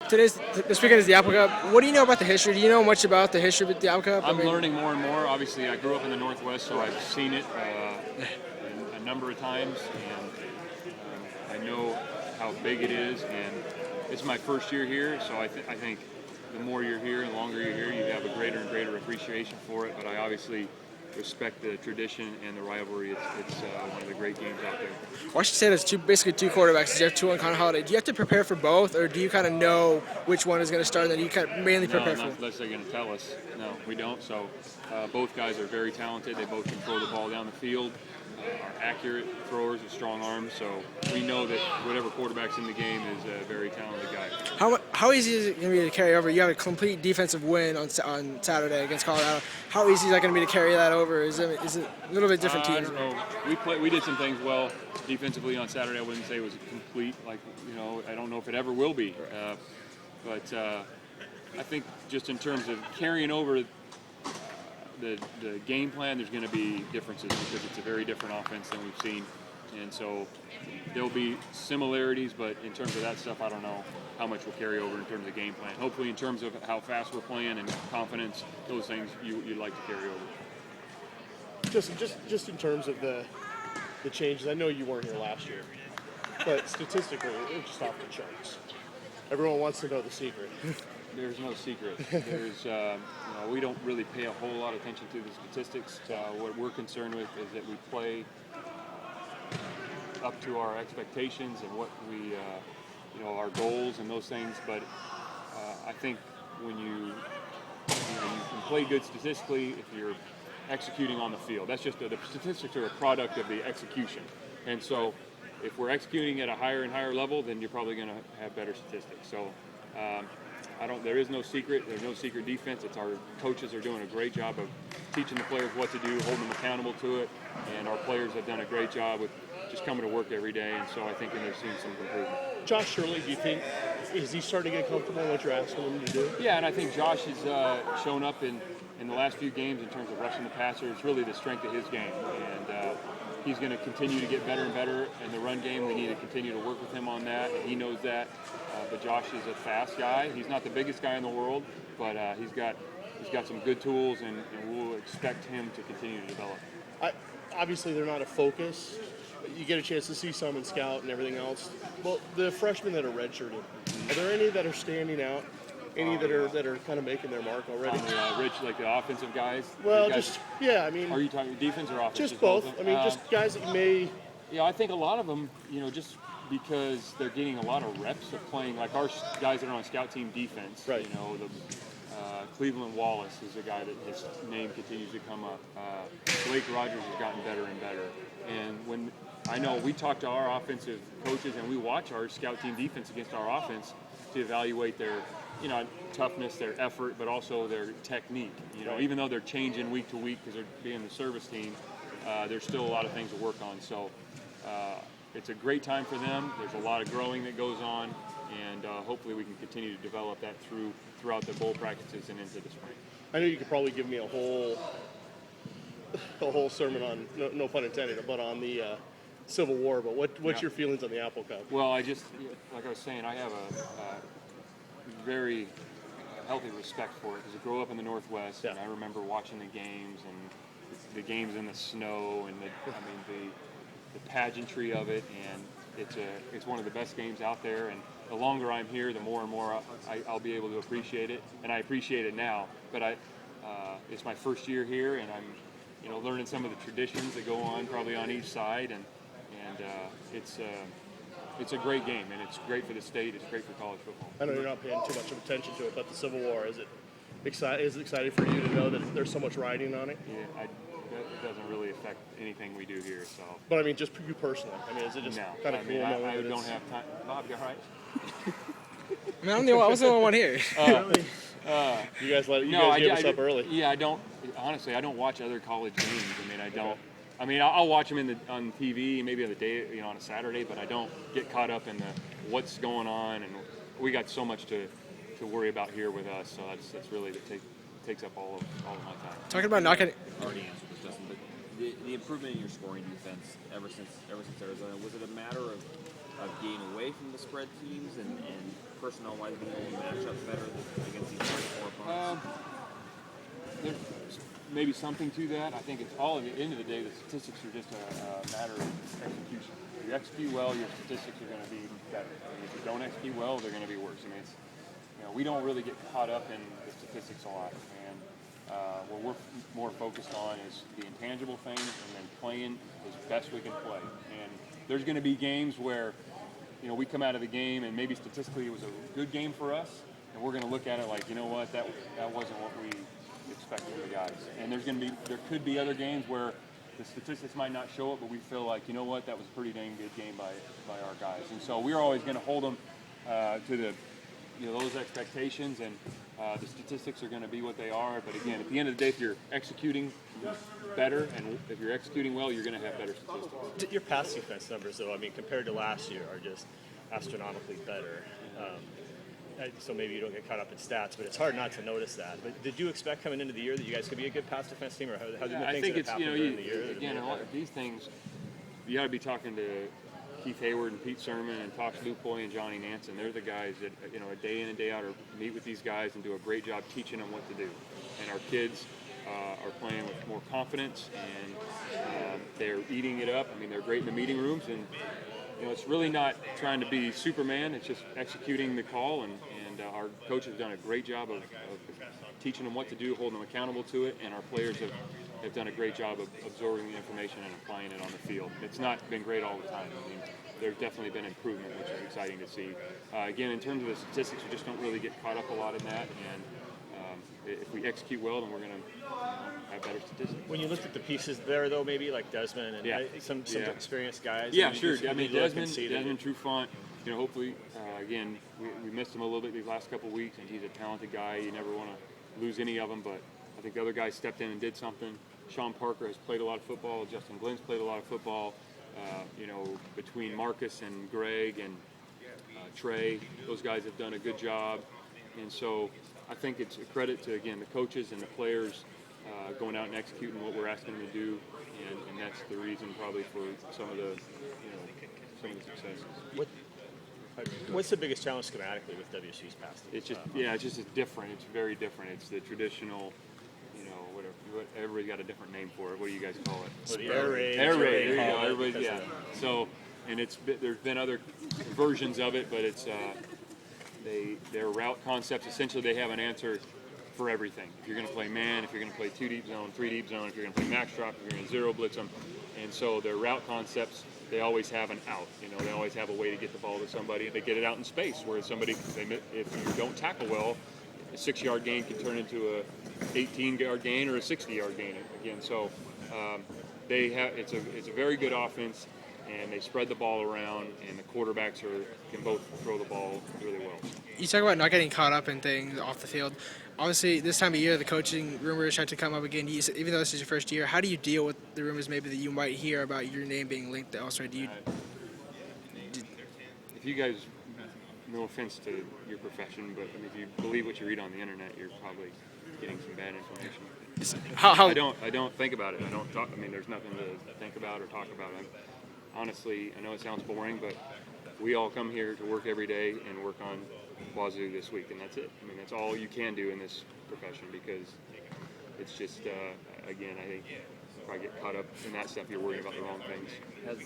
This weekend is the Apple Cup. What do you know about the history? Do you know much about the history of the Apple Cup? I'm learning more and more. Obviously, I grew up in the Northwest, so I've seen it a number of times, and I know how big it is. And it's my first year here, so I think the more you're here and the longer you're here, you have a greater and greater appreciation for it. But I obviously respect the tradition and the rivalry. It's one of the great games out there. Washington State has basically two quarterbacks. You have two on Connor Holiday. Do you have to prepare for both, or do you kind of know which one is going to start and then you kind of mainly prepare for? No, unless they're going to tell us. No, we don't. So both guys are very talented. They both can throw the ball down the field, are accurate throwers with strong arms. So we know that whatever quarterback's in the game is a very talented guy. How easy is it going to be to carry over? You have a complete defensive win on Saturday against Colorado. How easy is that going to be to carry that over? Is it a little bit different teams? I don't know. We did some things well defensively on Saturday. I wouldn't say it was complete. I don't know if it ever will be. But I think just in terms of carrying over the game plan, there's going to be differences because it's a very different offense than we've seen. And so there'll be similarities, but in terms of that stuff, I don't know how much will carry over in terms of game plan. Hopefully in terms of how fast we're playing and confidence, those things you'd like to carry over. Just in terms of the changes, I know you weren't here last year, but statistically, it's just off the charts. Everyone wants to know the secret. There's no secret. We don't really pay a whole lot of attention to the statistics. What we're concerned with is that we play up to our expectations and what we, our goals and those things. But I think when you can play good statistically if you're executing on the field. That's just the statistics are a product of the execution. And so if we're executing at a higher and higher level, then you're probably going to have better statistics. So there is no secret. There's no secret defense. It's our coaches are doing a great job of teaching the players what to do, holding them accountable to it. And our players have done a great job with just coming to work every day. And so I think they're seeing some improvement. Josh Shirley, do you think, is he starting to get comfortable in what you're asking him to do? Yeah, and I think Josh has shown up in the last few games in terms of rushing the passer. It's really the strength of his game. And he's going to continue to get better and better in the run game. We need to continue to work with him on that, and he knows that. But Josh is a fast guy. He's not the biggest guy in the world, but he's got some good tools, and we'll expect him to continue to develop. Obviously, they're not a focus. You get a chance to see some in scout and everything else. Well, the freshmen that are redshirted, are there any that are standing out? Any that are kind of making their mark already? Rich, like the offensive guys? Well, guys, I mean... Are you talking defense or offense? Just both. I mean, just guys that you may... Yeah, I think a lot of them, just because they're getting a lot of reps of playing, like our guys that are on scout team defense. Right. Cleveland Wallace is a guy that his name continues to come up. Blake Rogers has gotten better and better. And when I know we talk to our offensive coaches and we watch our scout team defense against our offense to evaluate their toughness, their effort, but also their technique. Even though they're changing week to week because they're being the service team, there's still a lot of things to work on. So it's a great time for them. There's a lot of growing that goes on, and hopefully we can continue to develop that throughout the bowl practices and into the spring. I know you could probably give me a whole sermon on, no pun intended, but on the Civil War. But what's your feelings on the Apple Cup? Well, like I was saying, I have a very healthy respect for it because I grew up in the Northwest, and I remember watching the games and the games in the snow and the pageantry of it, and it's one of the best games out there. And the longer I'm here, the more and more I'll be able to appreciate it, and I appreciate it now. But it's my first year here, and I'm learning some of the traditions that go on probably on each side, and it's a great game, and it's great for the state. It's great for college football. I know you're not paying too much of attention to it, but the Civil War, is it exciting for you to know that there's so much riding on it? Yeah, that doesn't really affect anything we do here. So. But I mean, just you personally. I mean, is it just kind of cool? I don't have time. Bob, you all right? I was the only one here. You guys gave us up early. Yeah, I don't. Honestly, I don't watch other college games. I don't. I mean, I'll watch them on TV, maybe on the day, on a Saturday, but I don't get caught up in what's going on, and we got so much to worry about here with us. So that's really takes up all of my time. Talking about not getting. Already answered this, Justin, but the improvement in your scoring defense ever since Arizona, was it a matter of of getting away from the spread teams and personnel-wise being able to match up better against these hardcore opponents? There's maybe something to that. I think it's all, at the end of the day, the statistics are just a matter of execution. If you execute well, your statistics are going to be better. And if you don't execute well, they're going to be worse. I mean, we don't really get caught up in the statistics a lot. And what we're more focused on is the intangible things and then playing as best we can play. And there's going to be games where, we come out of the game and maybe statistically it was a good game for us, and we're going to look at it like, you know what, that wasn't what we expected from the guys. And there could be other games where the statistics might not show it, but we feel like, you know what, that was a pretty dang good game by our guys. And so we're always going to hold them to the those expectations, and the statistics are going to be what they are. But again, at the end of the day, if you're executing better and if you're executing well, you're going to have better statistics. Your pass defense numbers, though, I mean, compared to last year, are just astronomically better. So maybe you don't get caught up in stats, but it's hard not to notice that. But did you expect coming into the year that you guys could be a good pass defense team, or how did I things think that it's happened during the year? again, a lot of these things you got to be talking to Keith Hayward and Pete Sermon and Tox Lupoy and Johnny Nansen. They're the guys that a day in and day out meet with these guys and do a great job teaching them what to do. And our kids are playing with more confidence, and they're eating it up. I mean, they're great in the meeting rooms, and it's really not trying to be Superman. It's just executing the call, and our coach has done a great job of teaching them what to do, holding them accountable to it, and our players have done a great job of absorbing the information and applying it on the field. It's not been great all the time. I mean, there's definitely been improvement, which is exciting to see. Again, in terms of the statistics, we just don't really get caught up a lot in that, and if we execute well, then we're going to have better statistics. When you looked at the pieces there, though, maybe like Desmond and some experienced guys. Yeah, sure. I mean, Desmond Trufant, hopefully, again, we missed him a little bit these last couple of weeks, and he's a talented guy. You never want to lose any of them, but I think the other guys stepped in and did something. Sean Parker has played a lot of football. Justin Glenn's played a lot of football. Between Marcus and Greg and Trey, those guys have done a good job. And so I think it's a credit to, again, the coaches and the players going out and executing what we're asking them to do. And that's the reason probably for some of the successes. What's the biggest challenge schematically with WSU's pass? It's just different. It's very different. It's the traditional, whatever. Everybody's got a different name for it. What do you guys call it? Well, the air raid. Air raid. There you go. Everybody, yeah. So, and there's been other versions of it, but it's their route concepts. Essentially, they have an answer for everything. If you're going to play man, if you're going to play 2 deep zone, 3 deep zone, if you're going to play max drop, if you're going to zero blitz them, and so their route concepts. They always have an out. They always have a way to get the ball to somebody. They get it out in space where if you don't tackle well, a 6-yard gain can turn into a 18-yard gain or a 60-yard gain again. So it's a very good offense, and they spread the ball around, and the quarterbacks can both throw the ball really well. You talk about not getting caught up in things off the field. Obviously, this time of year, the coaching rumors start to come up again. Even though this is your first year, how do you deal with the rumors maybe that you might hear about your name being linked elsewhere? If you guys, no offense to your profession, but if you believe what you read on the internet, you're probably getting some bad information. I don't think about it. I don't talk. I mean, there's nothing to think about or talk about. Honestly, I know it sounds boring, but we all come here to work every day and work on Wazoo this week, and that's it. I mean, that's all you can do in this profession, because it's just, again, I think if I get caught up in that stuff, you're worrying about the wrong things. Has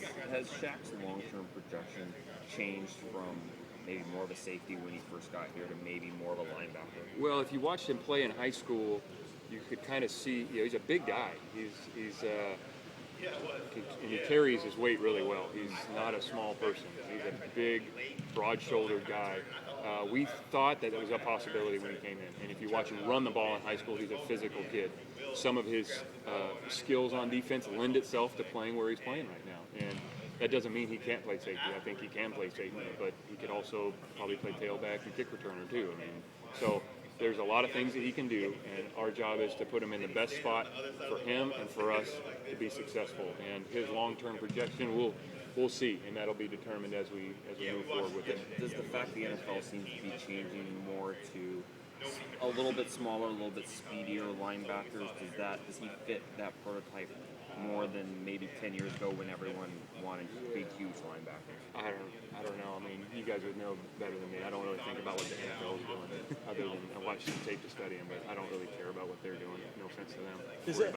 Shaq's long-term projection changed from maybe more of a safety when he first got here to maybe more of a linebacker? Well, if you watched him play in high school, you could kind of see, he's a big guy. And he carries his weight really well. He's not a small person. He's a big, broad-shouldered guy. We thought that it was a possibility when he came in. And if you watch him run the ball in high school, he's a physical kid. Some of his skills on defense lend itself to playing where he's playing right now. And that doesn't mean he can't play safety. I think he can play safety, but he could also probably play tailback and kick returner too. I mean, so there's a lot of things that he can do, and our job is to put him in the best spot for him and for us to be successful. And his long-term projection, we'll see, and that'll be determined as we move forward with it. Does the fact the NFL seems to be changing more to a little bit smaller, a little bit speedier linebackers, does he fit that prototype more than maybe 10 years ago when everyone wanted big, huge linebackers? I don't know. I mean, you guys would know better than me. I don't really think about what the NFL is doing, other than I watch some tape to study them, but I don't really care about what they're doing. No offense to them. Is it